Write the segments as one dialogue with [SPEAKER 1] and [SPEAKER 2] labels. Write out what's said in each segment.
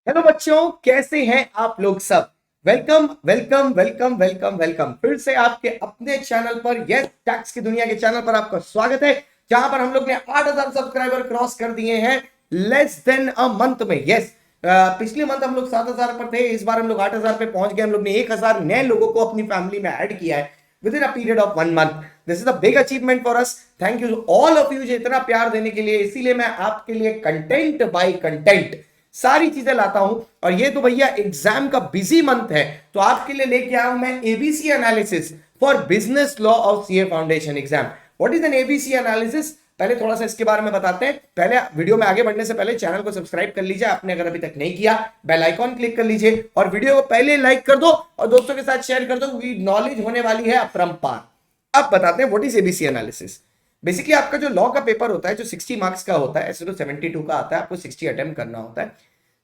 [SPEAKER 1] Hello बच्चों, कैसे हैं आप लोग सब। Welcome welcome welcome welcome welcome फिर से आपके अपने चैनल पर, यस टैक्स की दुनिया के चैनल पर आपका स्वागत है, जहां पर हम लोग ने 8000 सब्सक्राइबर क्रॉस कर दिए हैं लेस देन अ मंथ में। यस, पिछले मंथ हम लोग 7000 पर थे, इस बार हम लोग 8000 पे पहुंच गए। हम लोग ने 1000 नए लोगों को अपनी फैमिली में ऐड किया है with in a period of 1 month. This is a big achievement for us. Thank you all of you इतना प्यार देने के लिए। इसीलिए मैं आपके लिए कंटेंट बाय कंटेंट सारी चीजें लाता हूं। और ये तो भैया एग्जाम का बिजी मंथ है, तो आपके लिए लेके आया हूं मैं ABC analysis for business law of CA foundation exam. What is an ABC analysis, पहले थोड़ा सा इसके बारे में बताते हैं। पहले वीडियो में आगे बढ़ने से पहले चैनल को सब्सक्राइब कर लीजिए, आपने अगर अभी तक नहीं किया। बेल आइकॉन क्लिक कर लीजिए और वीडियो को पहले लाइक कर दो और दोस्तों के साथ शेयर कर दो, क्योंकि नॉलेज होने वाली है अपरंपार। अब बताते हैं what is ABC analysis. Basically आपका जो लॉ का पेपर होता है, जो 60 मार्क्स का होता है, ऐसे तो 72 का आता है, आपको 60 अटेम्प्ट करना होता है।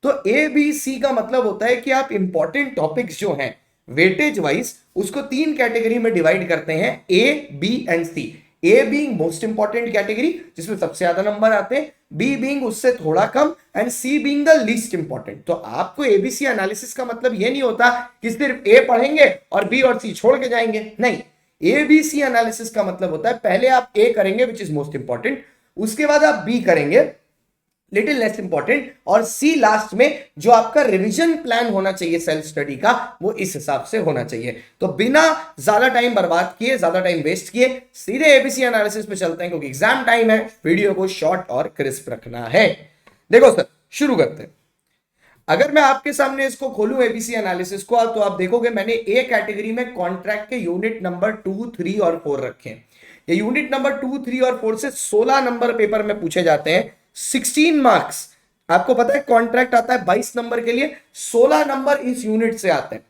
[SPEAKER 1] तो ए बी सी का मतलब होता है कि आप इंपॉर्टेंट टॉपिक्स जो हैं वेटेज वाइज उसको 3 कैटेगरी में डिवाइड करते हैं, A B and C. A being most important category जिसमें सबसे ज्यादा नंबर आते हैं, बी बीइंग उससे थोड़ा कम, and C being the least important. तो आपको एबीसी एनालिसिस का मतलब ये नहीं होता कि सिर्फ ए पढ़ेंगे और बी और सी छोड़ के जाएंगे, नहीं। एबीसी एनालिसिस का मतलब होता है पहले आप ए करेंगे विच इज मोस्ट इंपॉर्टेंट, उसके बाद आप बी करेंगे लिटिल लेस इंपॉर्टेंट, और सी लास्ट में। जो आपका रिवीजन प्लान होना चाहिए सेल्फ स्टडी का, वो इस हिसाब से होना चाहिए। तो बिना ज्यादा टाइम बर्बाद किए, ज्यादा टाइम वेस्ट किए, सीधे एबीसी एनालिसिस पे चलते हैं, क्योंकि एग्जाम टाइम है, वीडियो को शॉर्ट और क्रिस्प रखना है। देखो सर, शुरू करते हैं। अगर मैं आपके सामने इसको खोलूं एबीसी एनालिसिस को, तो आप देखोगे मैंने ए कैटेगरी में कॉन्ट्रैक्ट के यूनिट नंबर 2, 3 और 4 रखे हैं। ये यूनिट नंबर 2, 3 और 4 से 16 नंबर पेपर में पूछे जाते हैं, 16 मार्क्स। आपको पता है कॉन्ट्रैक्ट आता है 22 नंबर के लिए, 16 नंबर इस यूनिट से आते हैं।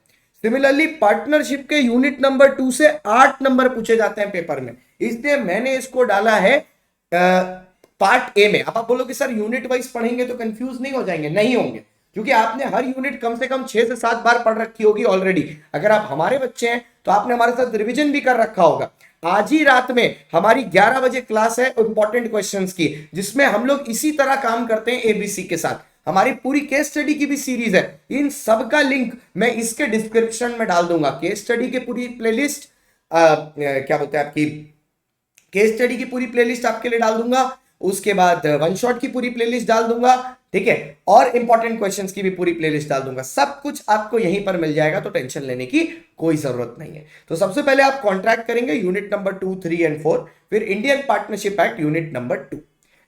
[SPEAKER 1] सिमिलरली पार्टनरशिप के यूनिट नंबर 2 से 8 नंबर पूछे जाते हैं पेपर में, इसलिए मैंने इसको डाला है पार्ट ए में। अब आप बोलोगे सर यूनिट वाइज पढ़ेंगे तो कंफ्यूज नहीं हो जाएंगे? नहीं होंगे, क्योंकि आपने हर यूनिट कम से कम 6 से 7 बार पढ़ रखी होगी ऑलरेडी। अगर आप हमारे बच्चे हैं तो आपने हमारे साथ रिवीजन भी कर रखा होगा। आज ही रात में हमारी 11 बजे क्लास है इंपॉर्टेंट क्वेश्चंस की, जिसमें हम लोग इसी तरह काम करते हैं एबीसी के साथ। हमारी पूरी केस स्टडी की भी सीरीज है, इन सब का लिंक मैं इसके डिस्क्रिप्शन में डाल दूंगा। केस स्टडी की पूरी प्लेलिस्ट, क्या बोलते हैं आपकी, केस स्टडी की पूरी प्लेलिस्ट आपके लिए डाल दूंगा। उसके बाद वन शॉट की पूरी प्लेलिस्ट डाल दूंगा, ठीक है, और इंपॉर्टेंट क्वेश्चंस की भी पूरी प्लेलिस्ट डाल दूंगा। सब कुछ आपको यहीं पर मिल जाएगा, तो टेंशन लेने की कोई जरूरत नहीं है। तो सबसे पहले आप कॉन्ट्रैक्ट करेंगे यूनिट नंबर 2, 3 एंड 4, फिर Indian partnership act unit number 2।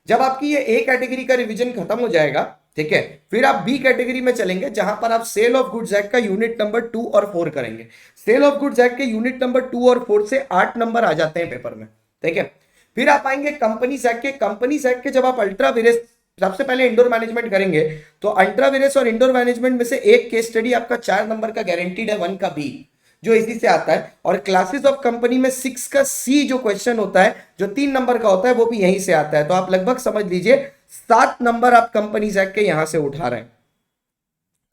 [SPEAKER 1] जब आपकी ये ए कैटेगरी का रिवीजन खत्म हो जाएगा, ठीक है, फिर आप बी कैटेगरी में चलेंगे, जहां पर आप सेल ऑफ गुड्स एक्ट का यूनिट नंबर 2 और 4 करेंगे। सेल ऑफ गुड्स एक्ट के यूनिट नंबर 2 और 4 से 8 नंबर आ जाते हैं पेपर में, ठीक है। फिर आप आएंगे कंपनी एक्ट के। कंपनी एक्ट के जब आप अल्ट्रा विरेस, सबसे पहले इंडोर मैनेजमेंट करेंगे, तो अल्ट्रा विरेस और इंडोर मैनेजमेंट में से एक केस स्टडी आपका 4 नंबर का गारंटीड है, 1 का बी, जो इसी से आता है। और क्लासेस ऑफ कंपनी में 6 का सी जो क्वेश्चन होता है, जो 3 नंबर का होता है, वो भी यहीं से आता है। तो आप लगभग समझ लीजिए 7 नंबर आप कंपनी एक्ट के यहां से उठा रहे हैं,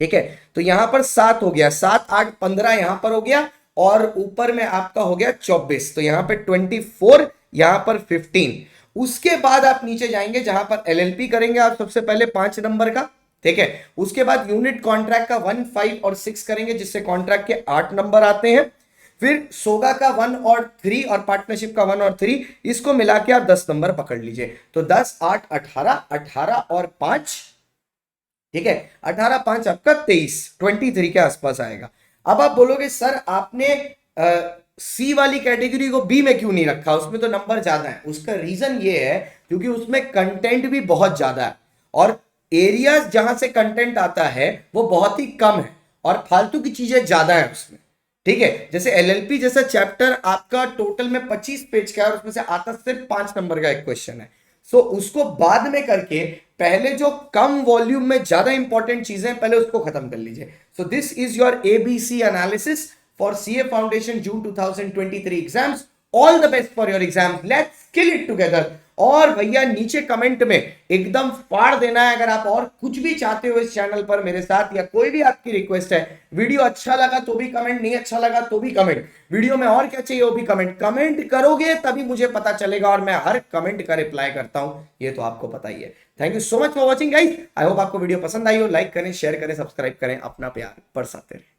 [SPEAKER 1] ठीक है। तो यहां पर 7 हो गया, 7, 8, 15 यहां पर हो गया, और ऊपर में आपका हो गया 24, तो यहां पे 24, यहां पर 15। उसके बाद आप नीचे जाएंगे, जहां पर एलएलपी करेंगे आप सबसे पहले 5 नंबर का, ठीक है। उसके बाद यूनिट कॉन्ट्रैक्ट का 1, 5 और 6 करेंगे, जिससे कॉन्ट्रैक्ट के 8 नंबर आते हैं। फिर सोगा का 1 और 3 और पार्टनरशिप का 1 और 3, इसको मिला के आप 10 नंबर पकड़ लीजिए। तो 10, 8, 18, 18 और 5, ठीक है, 18, 5 आपका 23, 23 के आसपास आएगा। अब आप बोलोगे सर आपने सी वाली कैटेगरी को बी में क्यों नहीं रखा, उसमें तो नंबर ज्यादा है। उसका रीजन ये है क्योंकि उसमें कंटेंट भी बहुत ज्यादा है, और एरियाज जहां से कंटेंट आता है वो बहुत ही कम है, और फालतू की चीजें ज्यादा है उसमें, ठीक है। जैसे एलएलपी जैसा चैप्टर आपका टोटल में 25 पेज का है, और उसमें से आता सिर्फ 5 नंबर का एक क्वेश्चन है। सो उसको बाद में करके पहले जो कम वॉल्यूम में ज्यादा इंपॉर्टेंट चीजें पहले उसको खत्म कर लीजिए। So this is your ABC analysis for CA foundation June 2023 exams. All the best for your exams, let's kill it together. और भैया नीचे कमेंट में एकदम फाड़ देना है अगर आप और कुछ भी चाहते हो इस चैनल पर मेरे साथ, या कोई भी आपकी रिक्वेस्ट है। वीडियो अच्छा लगा तो भी कमेंट, नहीं अच्छा लगा तो भी कमेंट, वीडियो में और क्या चाहिए वो भी कमेंट करोगे तभी मुझे पता चलेगा, और मैं हर कमेंट का रिप्लाई करता हूं, ये तो आपको पता ही है। Thank you so much for watching guys. I hope आपको वीडियो पसंद आई हो। लाइक करें, शेयर करें, सब्सक्राइब करें, अपना प्यार बरसाते रहे।